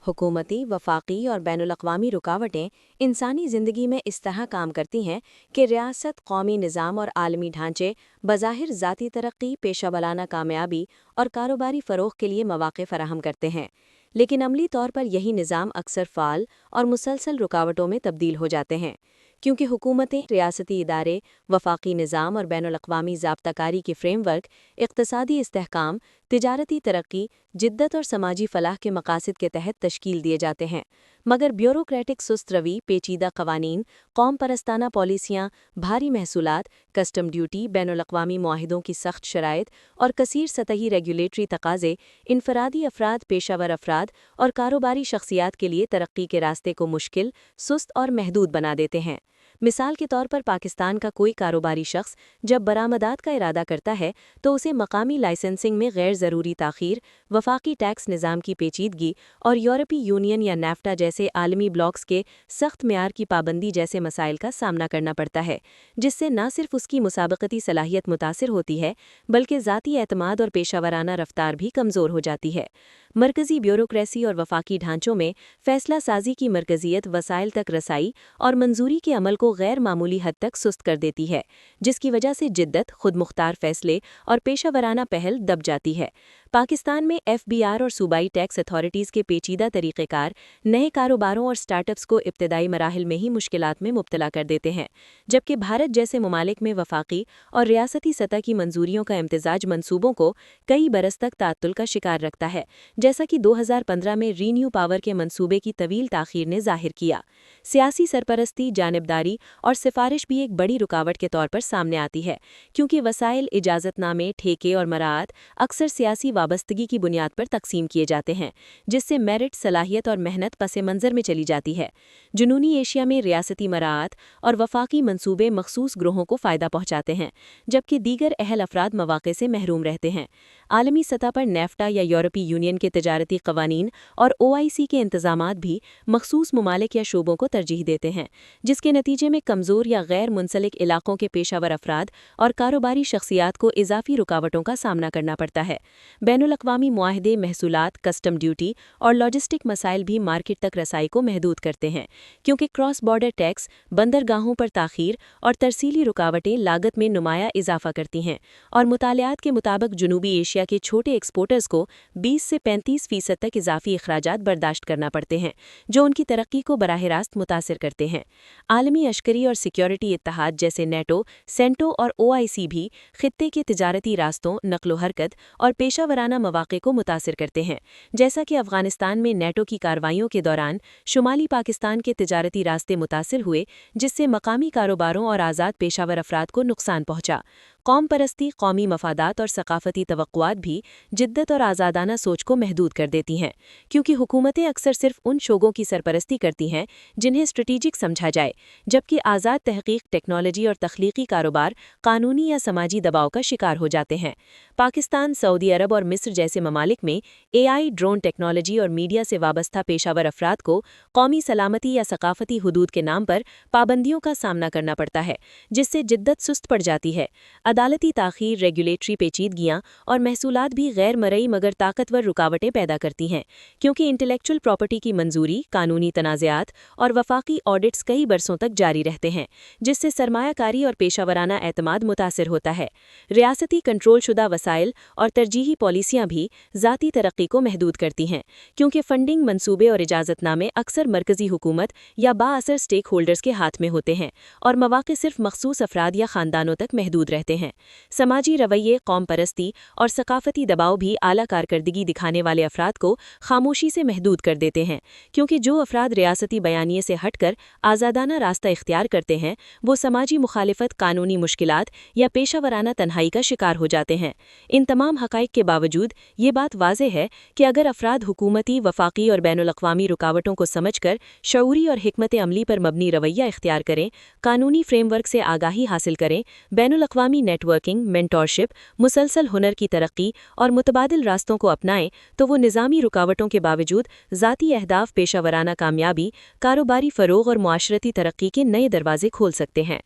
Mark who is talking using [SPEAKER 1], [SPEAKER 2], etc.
[SPEAKER 1] हुकूमती, वफाकी और बैनुल-अक़वामी रुकावटें इंसानी ज़िंदगी में इस तरह काम करती हैं कि रियासत, कौमी निज़ाम और आलमी ढांचे बज़ाहिर ज़ाती तरक्की, पेशा वाराना कामयाबी और कारोबारी फ़रोग़ के लिए मौक़े फ़राहम करते हैं। लेकिन अमली तौर पर यही निज़ाम अक्सर फ़ाल और मुसलसल रुकावटों में तब्दील हो जाते हैं, क्योंकि हुकूमतें, रियासती इदारे, वफाकी निज़ाम और बैनुल-अक़वामी ज़ाब्ताकारी के फ़्रेमवर्क इक़्तिसादी इस्तेहकाम, तिजारती तरक्की, जिद्दत और समाजी फ़लाह के मक़ासिद के तहत तश्कील दिए जाते हैं। मगर ब्यूरोक्रेटिक सुस्त रवी, पेचीदा क़वानीन, कौम परस्ताना पॉलिसियाँ, भारी महसूलात, कस्टम ड्यूटी, बैनुल-अक़वामी मुआहिदों की सख्त शराइत और कसीर सतही रेगुलेटरी तकाज़े इनफरादी अफ़राद, पेशावर अफ़राद और कारोबारी शख्सियात के लिए तरक्की के रास्ते को मुश्किल, सुस्त और महदूद बना देते हैं। मिसाल के तौर पर पाकिस्तान का कोई कारोबारी शख्स जब बरामदात का इरादा करता है तो उसे मकामी लाइसेंसिंग में गैर ज़रूरी ताख़ीर, वफाकी टैक्स निज़ाम की पेचीदगी और यूरोपीय यूनियन या नेफ्टा जैसे आलमी ब्लॉक्स के सख्त मेयार की पाबंदी जैसे मसाइल का सामना करना पड़ता है, जिससे न सिर्फ उसकी मुसाबकती सलाहियत मुतासिर होती है बल्कि ज़ाती एतमाद और पेशावराना रफ्तार भी कमज़ोर हो जाती है। मरकज़ी ब्यूरोक्रेसी और वफाकी ढांचों में फ़ैसला साजी की मरकज़ियत वसाइल तक रसाई और मंजूरी के अमल को गैर मामूली हद तक सुस्त कर देती है, जिसकी वजह से जिद्दत, खुद मुख्तार फ़ैसले और पेशावराना पहल दब जाती है। पाकिस्तान में FBR और सूबाई टैक्स अथॉरिटीज़ के पेचीदा तरीक़ेकार नए कारोबारों और स्टार्टअप्स को इब्तदाई मराहिल में ही मुश्किलात में मुब्तला कर देते हैं, जबकि भारत जैसे ममालिक में वफाकी और रियासती सतह की मंजूरियों का इम्तिजाज मंसूबों को कई बरस तक ताअत्तुल का शिकार रखता है, जैसा कि 2015 में रीन्यू पावर के मंसूबे की तवील ताख़ीर ने ज़ाहिर किया। सियासी सरपरस्ती, जानिबदारी और सिफारिश भी एक बड़ी रुकावट के तौर पर सामने आती है, क्योंकि वसाइल, इजाज़तनामे, ठेके और मराआत अक्सर सियासी वाबस्तगी की बुनियाद पर तकसीम किए जाते हैं, जिससे मेरिट, सलाहियत और मेहनत पसे मंज़र में चली जाती है। जुनूनी एशिया में रियासती मराआत और वफाकी मंसूबे मखसूस ग्रोहों को फ़ायदा पहुँचाते हैं, जबकि दीगर अहल अफराद मौक़े से महरूम रहते हैं। आलमी सतह पर नेफ्टा या यूरोपीय यूनियन के तिजारती क़वानीन और OIC के इंतज़ामात भी मखसूस ममालिक या शोबों को तरजीह देते हैं, जिसके नतीजे में कमज़ोर या गैर मुंसलिक इलाक़ों के पेशावर अफराद और कारोबारी शख्सियात को इजाफी रुकावटों का सामना करना पड़ता है। बैनुल-अक़वामी मुआहिदे, महसूलात, कस्टम ड्यूटी और लॉजिस्टिक मसाइल भी मार्केट तक रसाई को महदूद करते हैं, क्योंकि क्रॉस बॉर्डर टैक्स, बंदरगाहों पर ताख़ीर और तरसीली रुकावटें लागत में नुमाया इजाफा करती हैं और मुतालियात के मुताबिक जनूबी एशिया के छोटे एक्सपोर्टर्स को 20 से 35% तक इजाफी अखराजात बर्दाश्त करना पड़ते हैं, जो उनकी तरक्की को बराह रास्त मुतासिर करते हैं। आलमी अश्करी और सिक्योरिटी इत्तेहाद जैसे नेटो, सेंटो और OIC भी खित्ते के तिजारती रास्तों, नक़्लो हरकत और पेशावराना मौक़े को मुतासिर करते हैं, जैसा कि अफ़ग़ानिस्तान में नेटो की कार्रवाइयों के दौरान शुमाली पाकिस्तान के तिजारती रास्ते मुतासिर हुए, जिससे मकामी कारोबारों और आज़ाद पेशावर अफराद को नुकसान पहुँचा। कौम परस्ती, कौमी मफादात और सकाफ़ती तवक्कुआत भी जिद्दत और आज़ादाना सोच को महदूद कर देती हैं, क्योंकि हुकूमतें अक्सर सिर्फ उन शोगों की सरपरस्ती करती हैं जिन्हें स्ट्रेटेजिक समझा जाए, जबकि आज़ाद तहक़ीक़, टेक्नोलॉजी और तख्लीक़ी कारोबार कानूनी या समाजी दबाव का शिकार हो जाते हैं। पाकिस्तान, सऊदी अरब और मिस्र जैसे ममालिक में AI, ड्रोन टेक्नोलॉजी और मीडिया से वाबस्ता पेशावर अफराद को कौमी सलामती या सकाफ़ती हुदूद के नाम पर पाबंदियों का सामना करना पड़ता है, जिससे जिद्दत सुस्त पड़ जाती है। अदालती ताख़ीर, रेगुलेटरी पेचीदगियाँ और महसूलात भी गैर मरई मगर ताकतवर रुकावटें पैदा करती हैं, क्योंकि इंटेलेक्चुअल प्रॉपर्टी की मंजूरी, कानूनी तनाज़ात और वफाकी ऑडिट्स कई बरसों तक जारी रहते हैं, जिससे सरमायाकारी और पेशावराना एतमाद मुतासिर होता है। रियासती कंट्रोल शुदा वसाइल और तरजीही पॉलिसियाँ भी ज़ाती तरक्की को महदूद करती हैं, क्योंकि फंडिंग, मंसूबे और इजाज़तनामे अक्सर मरकज़ी हुकूमत या बाअसर स्टेक होल्डर्स के हाथ में होते हैं और मौक़े सिर्फ मखसूस अफराद या ख़ानदानों तक महदूद रहते हैं। समाजी रवैये, कौम परस्ती और सकाफ़ती दबाव भी आला कारकर्दगी दिखाने वाले अफराद को खामोशी से महदूद कर देते हैं, क्योंकि जो अफराद रियासती बयानिए से हटकर आज़ादाना रास्ता इख्तियार करते हैं वो समाजी मुखालिफत, कानूनी मुश्किलात या पेशावराना तन्हाई का शिकार हो जाते हैं। इन तमाम हक़ाइक़ के बावजूद ये बात वाज़ेह है कि अगर अफराद हुकूमती, वफाकी और बैनुल-अक़वामी रुकावटों को समझकर शऊरी और हिकमत अमली पर मबनी रवैया इख्तियार करें, कानूनी फ्रेमवर्क से आगाही हासिल करें, बैनुल-अक़वामी नेटवर्किंग, मेंटरशिप, मुसलसल हुनर की तरक्की और मुतबादिल रास्तों को अपनाएं, तो वो निज़ामी रुकावटों के बावजूद ज़ाती अहदाफ, पेशावराना कामयाबी, कारोबारी फ़रोग़ और मुआशरती तरक्की के नए दरवाज़े खोल सकते हैं।